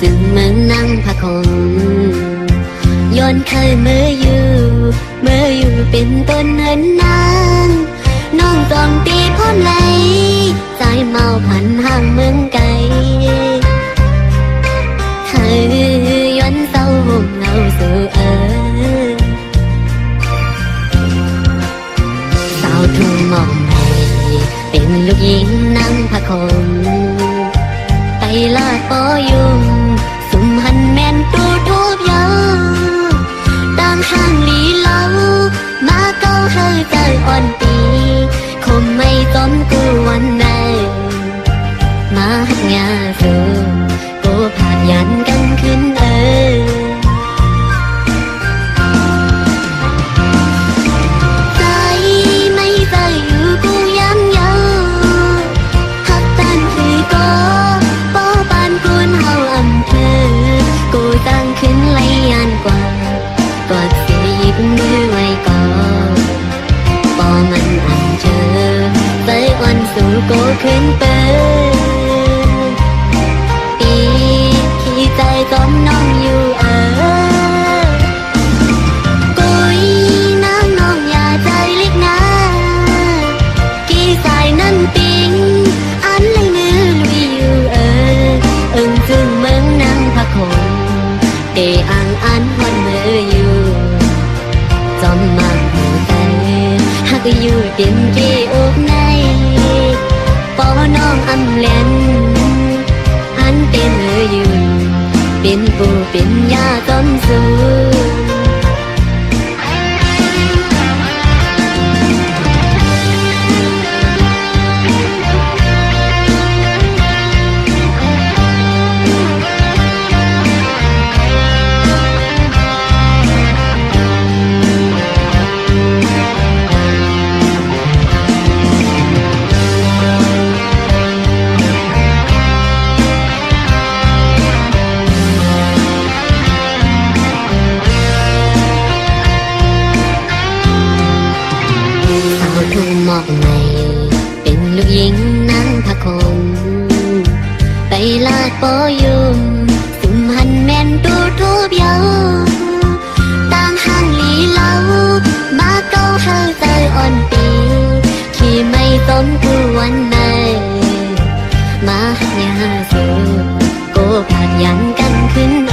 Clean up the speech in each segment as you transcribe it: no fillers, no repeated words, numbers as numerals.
จึงเมืองนั่งพะคงย้อนเคยเมื่ออยู่เป็นต้นเหินนางน้องจอมตีพร้อมไหลใจเมาพันห่างเมืองไกลเคยย้อนเศร้าห่มเงาสู่สาวทุ่งมองในเป็นลูกหญิงนั่งพะคงไปลาดปอยุงสุ่มหันแม่นตูทูบยาวต่างห่างลีเล่ามาเก้าเธอใจอ่อนปีคมไม่ต้มกูวันใดมาหักงาสู่กูผาดยันกันขึ้นใจไม่ใจอยู่กูยังยาวหักตันคือก็ป้อปานกูนเฮาอำเภอกูตั้งขึ้นไหลยันกว่ากอดเสียหยิบมือไว้ก่อนปอมันอันเจอใจอ่อนสู่กูขึ้นเปิดปีขี้ใจจอมน้องอยู่กุยน้ำน้องอย่าใจเล็กนะกี่สายนั่นปิงอันเลยมือลุยอยู่อึ้งจึงเมืองนั่งพะคงเดอ่างอันฮอนมืออยู่จอมมาหูใจหักอยู่เต็มเกอกในปอน้องอำเล่นอันเป็นอยู่เป็นปูเป็นยาจอมสูมอกใหม่เป็นลูกหญิงนั่งพะคงไปลาดปอยุมสุ่มหันแม่นตูทูบยาวต่างห่างลีเล่ามาเก้าเธอใจอ่อนปีขี่ไม่ต้มกูวันไหนมาหักยาสู่กูผาดยันกันขึ้นไม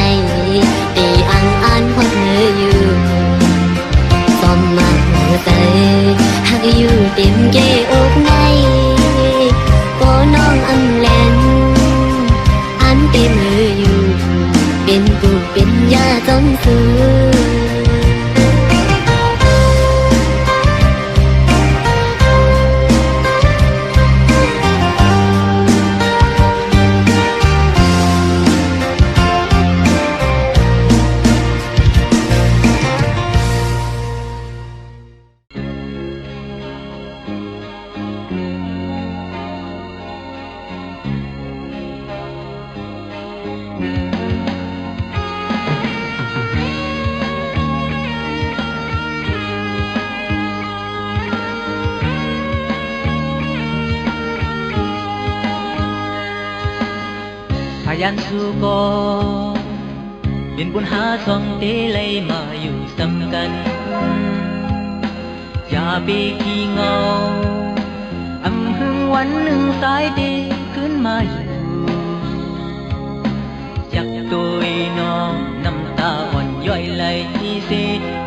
่ตีอังอันพอเธออยู่ซ้อมมาหัวใจหักอยู่เต็มเกอกในโอ้น้องอำแลนอันเต็มมืออยู่เป็นกูเป็นยาจมสูยันสู่ก่อเป็นบุญหาสองเตเลยมาอยู่สำกันอย่าไปขี้เงาอำหึงวันหนึ่งสายเดขึ้นมาอยู่อยากตัวน้องน้ำตาอ่อนย่อยไหลเส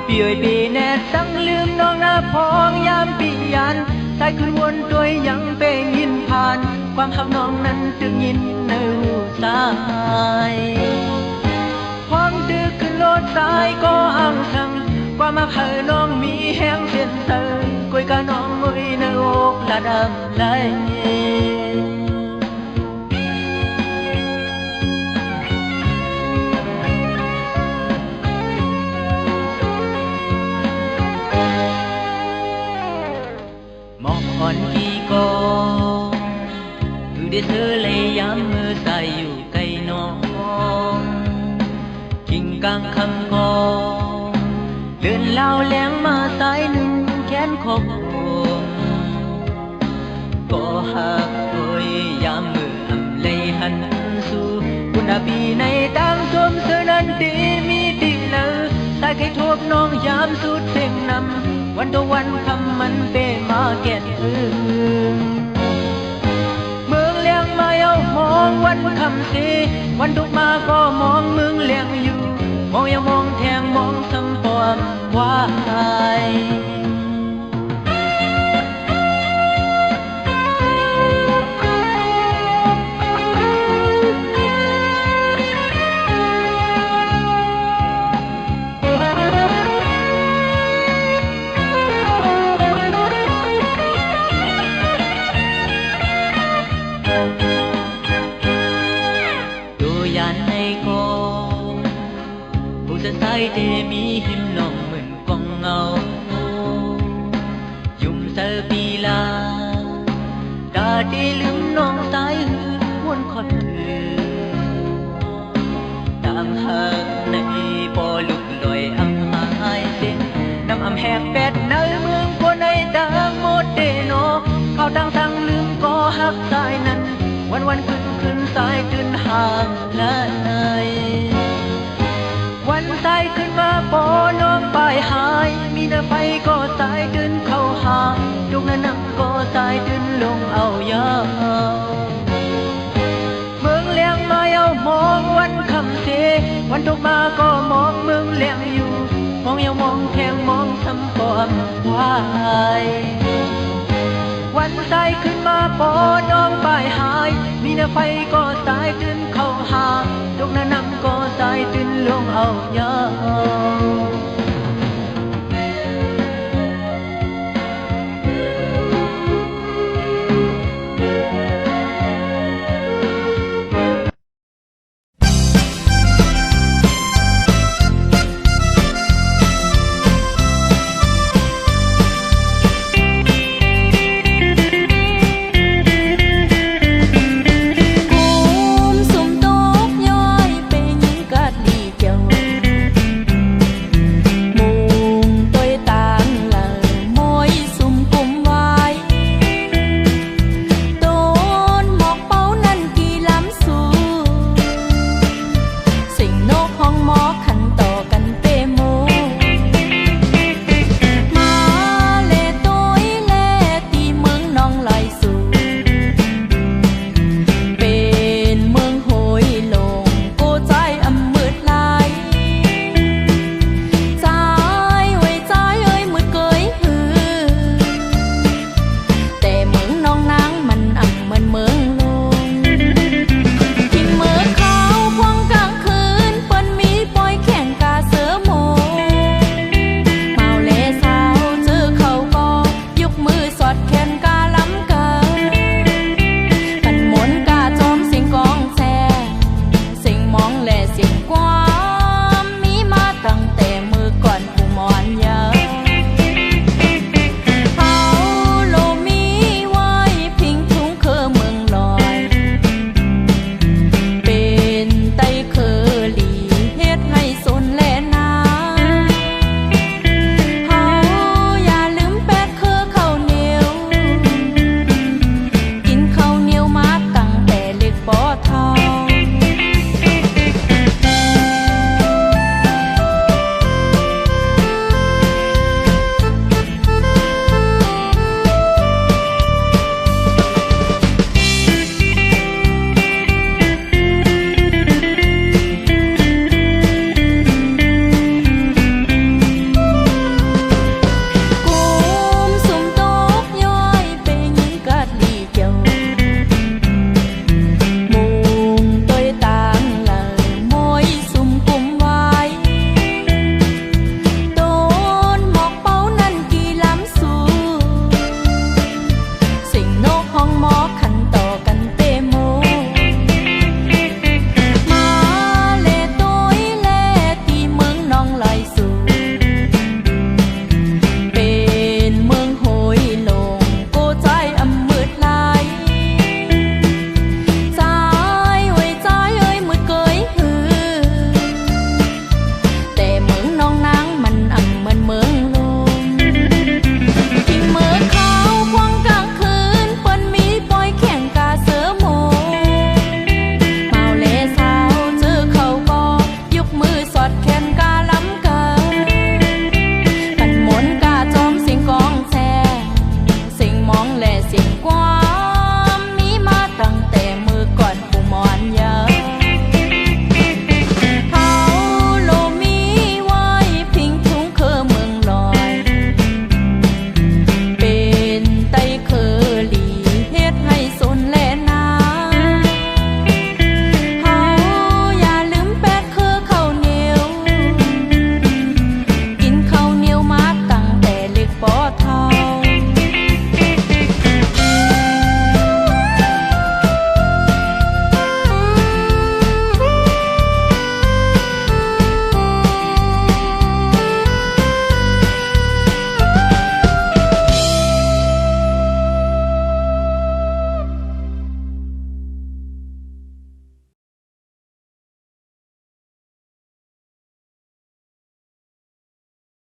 เปียยเบแนดสั่งลืมน้องหน้าพองยามปียันสายขึ้นวนตัวยังเป็นยินผ่านความหักน้องนั้นจึงยินในหูสายความดื้อขึ้นโลดสายก็อ้างทั้งความหักให้น้องมีแห้งเส้นเตยกวยกะน้องงุยในอกละดำไหลมองอ่อนกี่ก็คือได้เธอเลย ยามมือใส่อยู่ไกลน้องกิ่งกลางคำกองเดินเล่าแหลงมาสายหนึ่งแขนขบก็หักโดยยามมืออำเลยหันสู่บุญปีในต่างชมเสือนั้นดีมีดีเลยสายไข่ทบน้องยามสุดเพ่งนำวันต่อวันทำมันเปมาแก่นเมืองเลี้ยงมาเอามองวันคำสีวันทุกมาก็มองเมืองเลี้ยงอยู่มองอย่ามองแทงมองสำปอมวายสายเดมีหิมน้องเหมือนกองเงายุ่มเสปีลาดาดีลืมน้องสายหืนวนคอนต่างหากในปอลุกลอยอำหายเส้นน้ำอำแหกแปดในเมืองพวในต่างหมดเดโนเขาต่างสั่งลืมก็หักสายนั้นวันขึ้นสายตื่นห่างและในวันสายขึ้นมาปอน้องไปหายมีน้ำไฟก็สายดึนเข้าหาดวงนั้นก็สายดึนลงเอายาวเมืองเลี้ยงมาเอามองวันคำเสวันตกมาก็มองเมืองเลี้ยงอยู่มองอย่ามองแทงมองทำปอมวายวันสายขึ้นมาปอน้องไปหายมีน้ำไฟก็สายดึนเข้าหาดวงนั้นก็สายดึนลงเอายาว